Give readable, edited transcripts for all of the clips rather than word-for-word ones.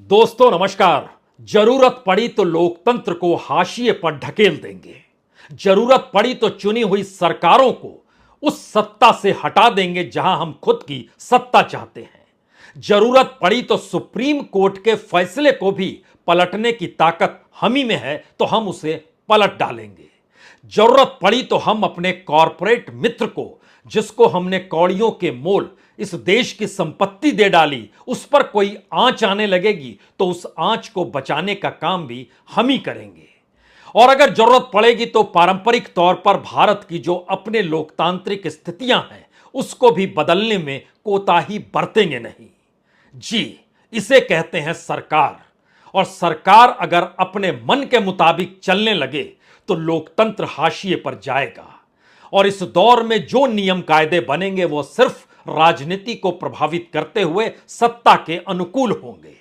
दोस्तों नमस्कार। जरूरत पड़ी तो लोकतंत्र को हाशिए पर ढकेल देंगे। जरूरत पड़ी तो चुनी हुई सरकारों को उस सत्ता से हटा देंगे जहां हम खुद की सत्ता चाहते हैं। जरूरत पड़ी तो सुप्रीम कोर्ट के फैसले को भी पलटने की ताकत हम ही में है तो हम उसे पलट डालेंगे। जरूरत पड़ी तो हम अपने कॉरपोरेट मित्र को, जिसको हमने कौड़ियों के मोल इस देश की संपत्ति दे डाली, उस पर कोई आंच आने लगेगी तो उस आंच को बचाने का काम भी हम ही करेंगे। और अगर जरूरत पड़ेगी तो पारंपरिक तौर पर भारत की जो अपने लोकतांत्रिक स्थितियां हैं उसको भी बदलने में कोताही बरतेंगे नहीं। जी, इसे कहते हैं सरकार। और सरकार अगर अपने मन के मुताबिक चलने लगे तो लोकतंत्र हाशिए पर जाएगा। और इस दौर में जो नियम कायदे बनेंगे वो सिर्फ राजनीति को प्रभावित करते हुए सत्ता के अनुकूल होंगे।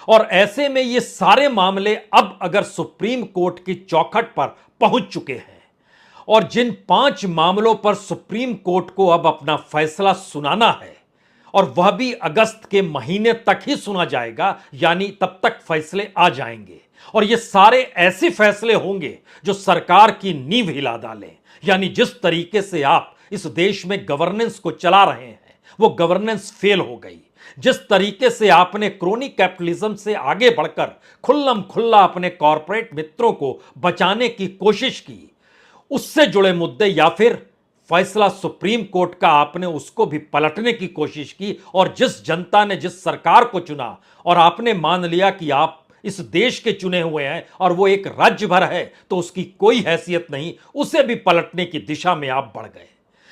और ऐसे में ये सारे मामले अब अगर सुप्रीम कोर्ट की चौखट पर पहुंच चुके हैं और जिन 5 मामलों पर सुप्रीम कोर्ट को अब अपना फैसला सुनाना है और वह भी अगस्त के महीने तक ही सुना जाएगा, यानी तब तक फैसले आ जाएंगे। और ये सारे ऐसे फैसले होंगे जो सरकार की नींव हिला डालें। यानी जिस तरीके से आप इस देश में गवर्नेंस को चला रहे हैं वो गवर्नेंस फेल हो गई। जिस तरीके से आपने क्रोनी कैपिटलिज्म से आगे बढ़कर खुल्लम खुल्ला अपने कॉरपोरेट मित्रों को बचाने की कोशिश की, उससे जुड़े मुद्दे या फिर फैसला सुप्रीम कोर्ट का आपने उसको भी पलटने की कोशिश की। और जिस जनता ने जिस सरकार को चुना और आपने मान लिया कि आप इस देश के चुने हुए हैं और वो एक राज्य भर है तो उसकी कोई हैसियत नहीं, उसे भी पलटने की दिशा में आप बढ़ गए।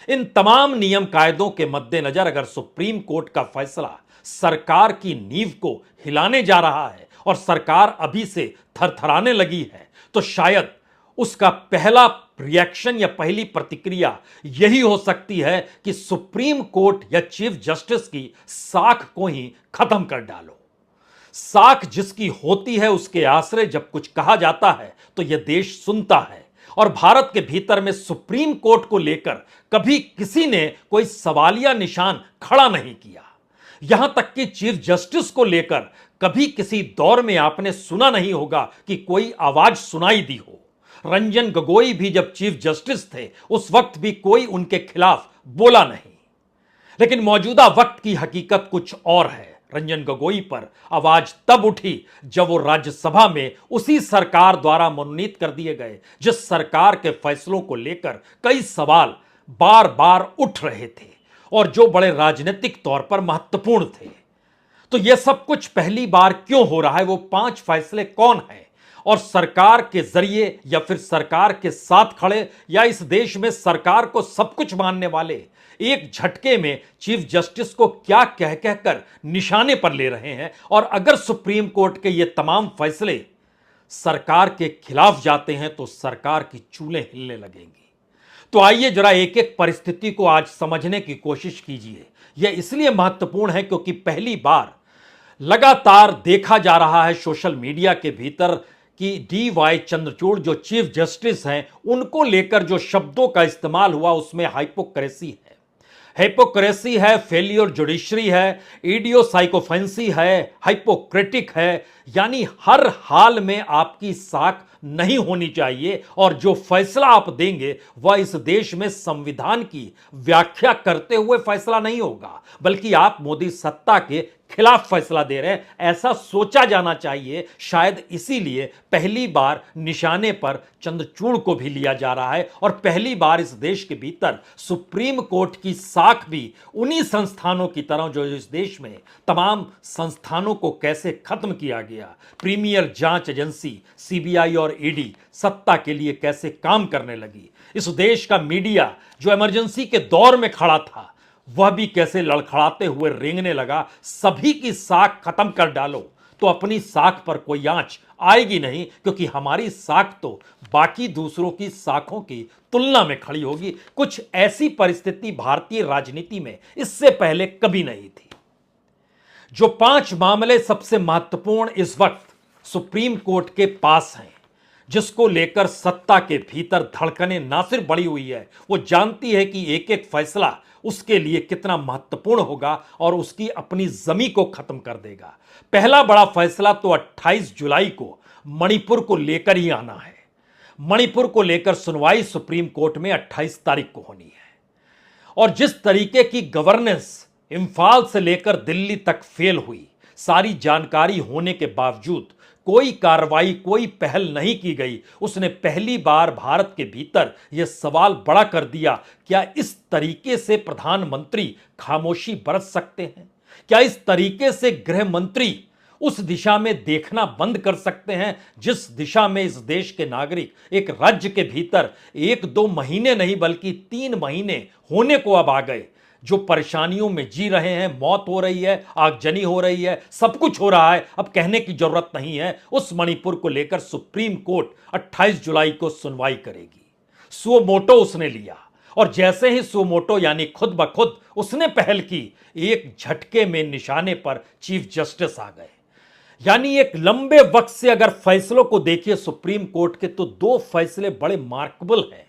इन तमाम नियम कायदों के मद्देनजर अगर सुप्रीम कोर्ट का फैसला सरकार की नींव को हिलाने जा रहा है और सरकार अभी से थरथराने लगी है तो शायद उसका पहला रिएक्शन या पहली प्रतिक्रिया यही हो सकती है कि सुप्रीम कोर्ट या चीफ जस्टिस की साख को ही खत्म कर डालो। साख जिसकी होती है उसके आश्रय जब कुछ कहा जाता है तो यह देश सुनता है। और भारत के भीतर में सुप्रीम कोर्ट को लेकर कभी किसी ने कोई सवालिया निशान खड़ा नहीं किया। यहां तक कि चीफ जस्टिस को लेकर कभी किसी दौर में आपने सुना नहीं होगा कि कोई आवाज सुनाई दी हो। रंजन गोगोई भी जब चीफ जस्टिस थे उस वक्त भी कोई उनके खिलाफ बोला नहीं। लेकिन मौजूदा वक्त की हकीकत कुछ और है। रंजन गोगोई पर आवाज तब उठी जब वो राज्यसभा में उसी सरकार द्वारा मनोनीत कर दिए गए जिस सरकार के फैसलों को लेकर कई सवाल बार बार उठ रहे थे और जो बड़े राजनीतिक तौर पर महत्वपूर्ण थे। तो यह सब कुछ पहली बार क्यों हो रहा है, वो 5 फैसले कौन हैं और सरकार के जरिए या फिर सरकार के साथ खड़े या इस देश में सरकार को सब कुछ मानने वाले एक झटके में चीफ जस्टिस को क्या कह कहकर निशाने पर ले रहे हैं। और अगर सुप्रीम कोर्ट के ये तमाम फैसले सरकार के खिलाफ जाते हैं तो सरकार की चूलें हिलने लगेंगी। तो आइए जरा एक एक परिस्थिति को आज समझने की कोशिश कीजिए। यह इसलिए महत्वपूर्ण है क्योंकि पहली बार लगातार देखा जा रहा है सोशल मीडिया के भीतर कि DY चंद्रचूड़ जो चीफ जस्टिस हैं उनको लेकर जो शब्दों का इस्तेमाल हुआ उसमें हाइपोक्रेसी है, फेलियर जुडिशरी है, इडियोसाइकोफेंसी है, हाइपोक्रेटिक है। यानी हर हाल में आपकी साख नहीं होनी चाहिए और जो फैसला आप देंगे वह इस देश में संविधान की व्याख्या करते हुए फैसला नहीं होगा, बल्कि आप मोदी सत्ता के खिलाफ फैसला दे रहे हैं, ऐसा सोचा जाना चाहिए। शायद इसीलिए पहली बार निशाने पर चंद्रचूड़ को भी लिया जा रहा है और पहली बार इस देश के भीतर सुप्रीम कोर्ट की साख भी उन्हीं संस्थानों की तरह जो इस देश में तमाम संस्थानों को कैसे खत्म किया गया, प्रीमियर जांच एजेंसी CBI और ED सत्ता के लिए कैसे काम करने लगी, इस देश का मीडिया जो इमरजेंसी के दौर में खड़ा था वह भी कैसे लड़खड़ाते हुए रेंगने लगा। सभी की साख खत्म कर डालो तो अपनी साख पर कोई आंच आएगी नहीं, क्योंकि हमारी साख तो बाकी दूसरों की साखों की तुलना में खड़ी होगी। कुछ ऐसी परिस्थिति भारतीय राजनीति में इससे पहले कभी नहीं थी। जो 5 मामले सबसे महत्वपूर्ण इस वक्त सुप्रीम कोर्ट के पास हैं, जिसको लेकर सत्ता के भीतर धड़कनें ना सिर्फ बढ़ी हुई है, वो जानती है कि एक एक फैसला उसके लिए कितना महत्वपूर्ण होगा और उसकी अपनी जमी को खत्म कर देगा। पहला बड़ा फैसला तो 28 जुलाई को मणिपुर को लेकर ही आना है। मणिपुर को लेकर सुनवाई सुप्रीम कोर्ट में 28 तारीख को होनी है और जिस तरीके की गवर्नेंस इंफाल से लेकर दिल्ली तक फेल हुई, सारी जानकारी होने के बावजूद कोई कार्रवाई, कोई पहल नहीं की गई, उसने पहली बार भारत के भीतर यह सवाल बड़ा कर दिया, क्या इस तरीके से प्रधानमंत्री खामोशी बरत सकते हैं? क्या इस तरीके से गृह मंत्री उस दिशा में देखना बंद कर सकते हैं जिस दिशा में इस देश के नागरिक एक राज्य के भीतर 1-2 महीने नहीं बल्कि 3 महीने होने को अब आ गए, जो परेशानियों में जी रहे हैं, मौत हो रही है, आगजनी हो रही है, सब कुछ हो रहा है, अब कहने की जरूरत नहीं है। उस मणिपुर को लेकर सुप्रीम कोर्ट 28 जुलाई को सुनवाई करेगी। सुओ मोटो उसने लिया और जैसे ही सुओ मोटो यानी खुद ब खुद उसने पहल की, एक झटके में निशाने पर चीफ जस्टिस आ गए। यानी एक लंबे वक्त से अगर फैसलों को देखिए सुप्रीम कोर्ट के, तो 2 फैसले बड़े मार्केबल हैं,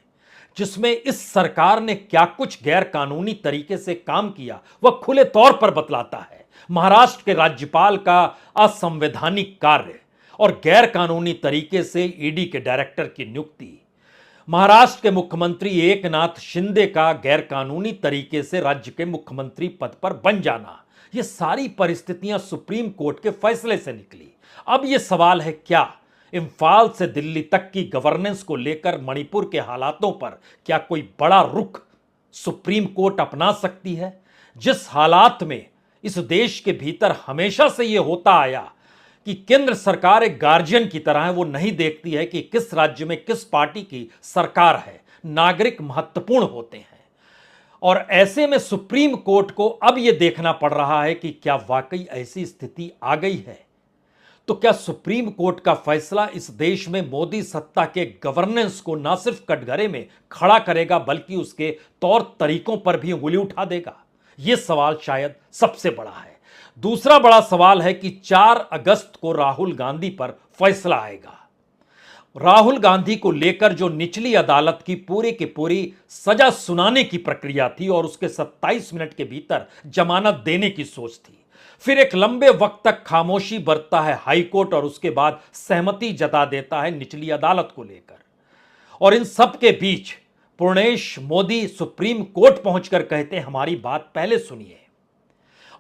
जिसमें इस सरकार ने क्या कुछ गैर कानूनी तरीके से काम किया वह खुले तौर पर बतलाता है। महाराष्ट्र के राज्यपाल का असंवैधानिक कार्य और गैर कानूनी तरीके से ईडी के डायरेक्टर की नियुक्ति, महाराष्ट्र के मुख्यमंत्री एकनाथ शिंदे का गैर कानूनी तरीके से राज्य के मुख्यमंत्री पद पर बन जाना, ये सारी परिस्थितियां सुप्रीम कोर्ट के फैसले से निकली। अब यह सवाल है, क्या इंफाल से दिल्ली तक की गवर्नेंस को लेकर मणिपुर के हालातों पर क्या कोई बड़ा रुख सुप्रीम कोर्ट अपना सकती है? जिस हालात में इस देश के भीतर हमेशा से यह होता आया कि केंद्र सरकार एक गार्जियन की तरह है, वो नहीं देखती है कि किस राज्य में किस पार्टी की सरकार है, नागरिक महत्वपूर्ण होते हैं। और ऐसे में सुप्रीम कोर्ट को अब यह देखना पड़ रहा है कि क्या वाकई ऐसी स्थिति आ गई है, तो क्या सुप्रीम कोर्ट का फैसला इस देश में मोदी सत्ता के गवर्नेंस को न सिर्फ कटघरे में खड़ा करेगा बल्कि उसके तौर तरीकों पर भी उंगली उठा देगा? यह सवाल शायद सबसे बड़ा है। दूसरा बड़ा सवाल है कि 4 अगस्त को राहुल गांधी पर फैसला आएगा। राहुल गांधी को लेकर जो निचली अदालत की पूरी सजा सुनाने की प्रक्रिया थी और उसके 27 मिनट के भीतर जमानत देने की सोच थी, फिर एक लंबे वक्त तक खामोशी बरतता है हाईकोर्ट और उसके बाद सहमति जता देता है निचली अदालत को लेकर। और इन सब के बीच पूर्णेश मोदी सुप्रीम कोर्ट पहुंचकर कहते हैं हमारी बात पहले सुनिए।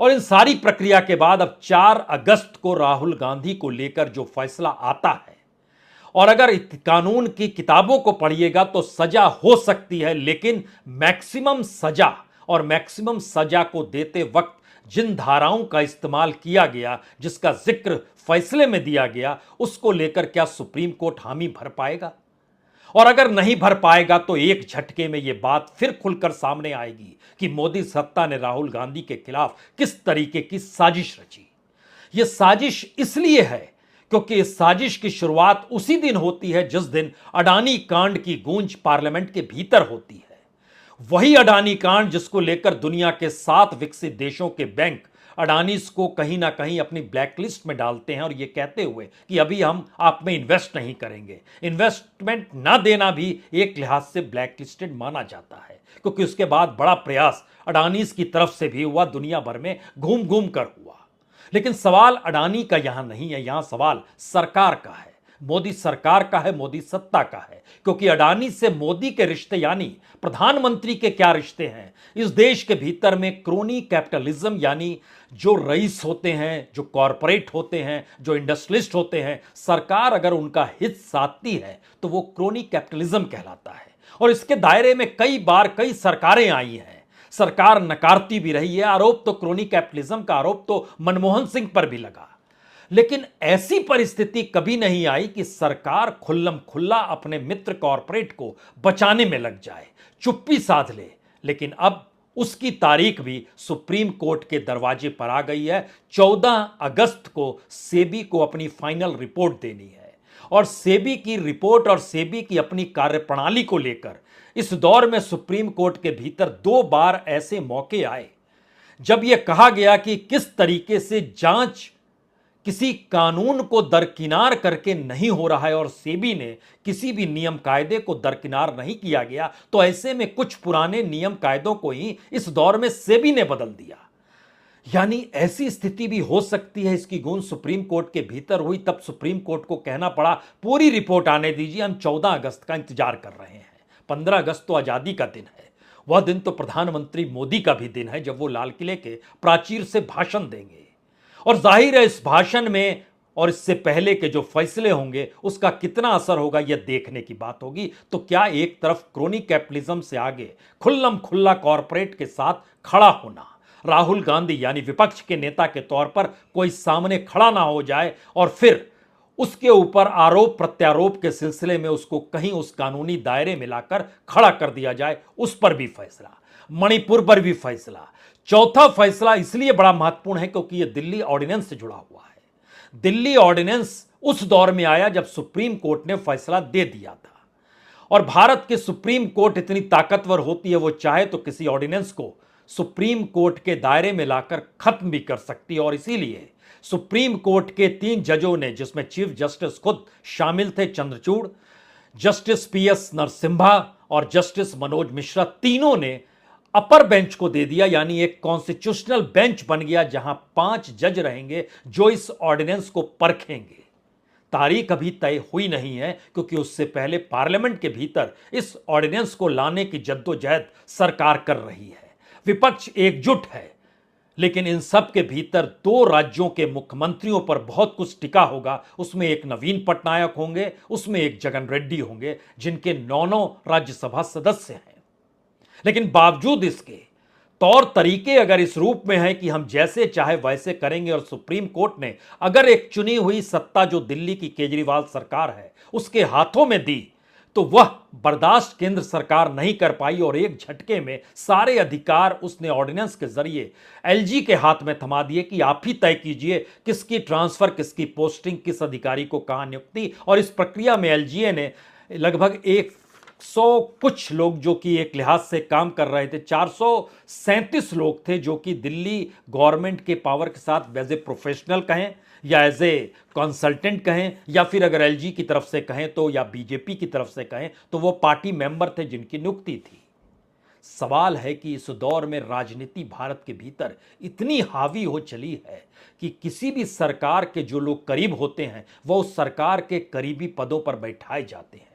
और इन सारी प्रक्रिया के बाद अब 4 अगस्त को राहुल गांधी को लेकर जो फैसला आता है, और अगर कानून की किताबों को पढ़िएगा तो सजा हो सकती है, लेकिन मैक्सिमम सजा और मैक्सिमम सजा को देते वक्त जिन धाराओं का इस्तेमाल किया गया, जिसका जिक्र फैसले में दिया गया, उसको लेकर क्या सुप्रीम कोर्ट हामी भर पाएगा? और अगर नहीं भर पाएगा तो एक झटके में यह बात फिर खुलकर सामने आएगी कि मोदी सत्ता ने राहुल गांधी के खिलाफ किस तरीके की साजिश रची। यह साजिश इसलिए है क्योंकि इस साजिश की शुरुआत उसी दिन होती है जिस दिन अडानी कांड की गूंज पार्लियामेंट के भीतर होती है। वही अडानी कांड जिसको लेकर दुनिया के 7 विकसित देशों के बैंक अडानीज को कहीं ना कहीं अपनी ब्लैकलिस्ट में डालते हैं और ये कहते हुए कि अभी हम आप में इन्वेस्ट नहीं करेंगे। इन्वेस्टमेंट ना देना भी एक लिहाज से ब्लैकलिस्टेड माना जाता है, क्योंकि उसके बाद बड़ा प्रयास अडानीज की तरफ से भी हुआ, दुनिया भर में घूम घूम कर हुआ। लेकिन सवाल अडानी का यहां नहीं है, यहां सवाल सरकार का है, मोदी सरकार का है, मोदी सत्ता का है। क्योंकि अडानी से मोदी के रिश्ते यानी प्रधानमंत्री के क्या रिश्ते हैं? इस देश के भीतर में क्रोनी कैपिटलिज्म यानी जो रईस होते हैं, जो कॉरपोरेट होते हैं, जो इंडस्ट्रियलिस्ट होते हैं, सरकार अगर उनका हित साधती है तो वो क्रोनी कैपिटलिज्म कहलाता है। और इसके दायरे में कई बार कई सरकारें आई हैं, सरकार नकारती भी रही है। आरोप तो क्रोनी कैपिटलिज्म का आरोप तो मनमोहन सिंह पर भी लगा, लेकिन ऐसी परिस्थिति कभी नहीं आई कि सरकार खुल्लम खुल्ला अपने मित्र कॉरपोरेट को बचाने में लग जाए, चुप्पी साध ले। लेकिन अब उसकी तारीख भी सुप्रीम कोर्ट के दरवाजे पर आ गई है। 14 अगस्त को सेबी को अपनी फाइनल रिपोर्ट देनी है और सेबी की रिपोर्ट और सेबी की अपनी कार्यप्रणाली को लेकर इस दौर में सुप्रीम कोर्ट के भीतर 2 बार ऐसे मौके आए जब यह कहा गया कि किस तरीके से जांच किसी कानून को दरकिनार करके नहीं हो रहा है और सेबी ने किसी भी नियम कायदे को दरकिनार नहीं किया गया, तो ऐसे में कुछ पुराने नियम कायदों को ही इस दौर में सेबी ने बदल दिया। यानी ऐसी स्थिति भी हो सकती है, इसकी गूंज सुप्रीम कोर्ट के भीतर हुई, तब सुप्रीम कोर्ट को कहना पड़ा पूरी रिपोर्ट आने दीजिए, हम 14 अगस्त का इंतजार कर रहे हैं। 15 अगस्त तो आजादी का दिन है, वह दिन तो प्रधानमंत्री मोदी का भी दिन है जब वो लाल किले के प्राचीर से भाषण देंगे। और जाहिर है इस भाषण में और इससे पहले के जो फैसले होंगे उसका कितना असर होगा यह देखने की बात होगी। तो क्या एक तरफ क्रोनी कैपिटलिज्म से आगे खुल्लम खुल्ला कॉरपोरेट के साथ खड़ा होना, राहुल गांधी यानी विपक्ष के नेता के तौर पर कोई सामने खड़ा ना हो जाए और फिर उसके ऊपर आरोप प्रत्यारोप के सिलसिले में उसको कहीं उस कानूनी दायरे में लाकर खड़ा कर दिया जाए, उस पर भी फैसला, मणिपुर पर भी फैसला। चौथा फैसला इसलिए बड़ा महत्वपूर्ण है क्योंकि यह दिल्ली ऑर्डिनेंस से जुड़ा हुआ है। दिल्ली ऑर्डिनेंस उस दौर में आया जब सुप्रीम कोर्ट ने फैसला दे दिया था, और भारत की सुप्रीम कोर्ट इतनी ताकतवर होती है, वो चाहे तो किसी ऑर्डिनेंस को सुप्रीम कोर्ट के दायरे में लाकर खत्म भी कर सकती है। और इसीलिए सुप्रीम कोर्ट के 3 जजों ने, जिसमें चीफ जस्टिस खुद शामिल थे चंद्रचूड़, जस्टिस पीएस नरसिम्हा और जस्टिस मनोज मिश्रा, तीनों ने अपर बेंच को दे दिया। यानी एक कॉन्स्टिट्यूशनल बेंच बन गया जहां 5 जज रहेंगे जो इस ऑर्डिनेंस को परखेंगे। तारीख अभी तय हुई नहीं है क्योंकि उससे पहले पार्लियामेंट के भीतर इस ऑर्डिनेंस को लाने की जद्दोजहद सरकार कर रही है। विपक्ष एकजुट है, लेकिन इन सब के भीतर 2 राज्यों के मुख्यमंत्रियों पर बहुत कुछ टिका होगा। उसमें एक नवीन पटनायक होंगे, उसमें एक जगन रेड्डी होंगे, जिनके 9 राज्यसभा सदस्य हैं। लेकिन बावजूद इसके तौर तरीके अगर इस रूप में है कि हम जैसे चाहे वैसे करेंगे, और सुप्रीम कोर्ट ने अगर एक चुनी हुई सत्ता जो दिल्ली की केजरीवाल सरकार है उसके हाथों में दी, तो वह बर्दाश्त केंद्र सरकार नहीं कर पाई और एक झटके में सारे अधिकार उसने ऑर्डिनेंस के जरिए एलजी के हाथ में थमा दिए कि आप ही तय कीजिए किसकी ट्रांसफर, किसकी पोस्टिंग, किस अधिकारी को कहां नियुक्ति। और इस प्रक्रिया में एलजीए ने लगभग 100 कुछ लोग जो कि एक लिहाज से काम कर रहे थे, 437 लोग थे जो कि दिल्ली गवर्नमेंट के पावर के साथ एज ए प्रोफेशनल कहें या एज ए कंसल्टेंट कहें या फिर अगर एलजी की तरफ से कहें तो, या बीजेपी की तरफ से कहें तो, वो पार्टी मेंबर थे जिनकी नियुक्ति थी। सवाल है कि इस दौर में राजनीति भारत के भीतर इतनी हावी हो चली है कि किसी भी सरकार के जो लोग करीब होते हैं वो उस सरकार के करीबी पदों पर बैठाए जाते हैं।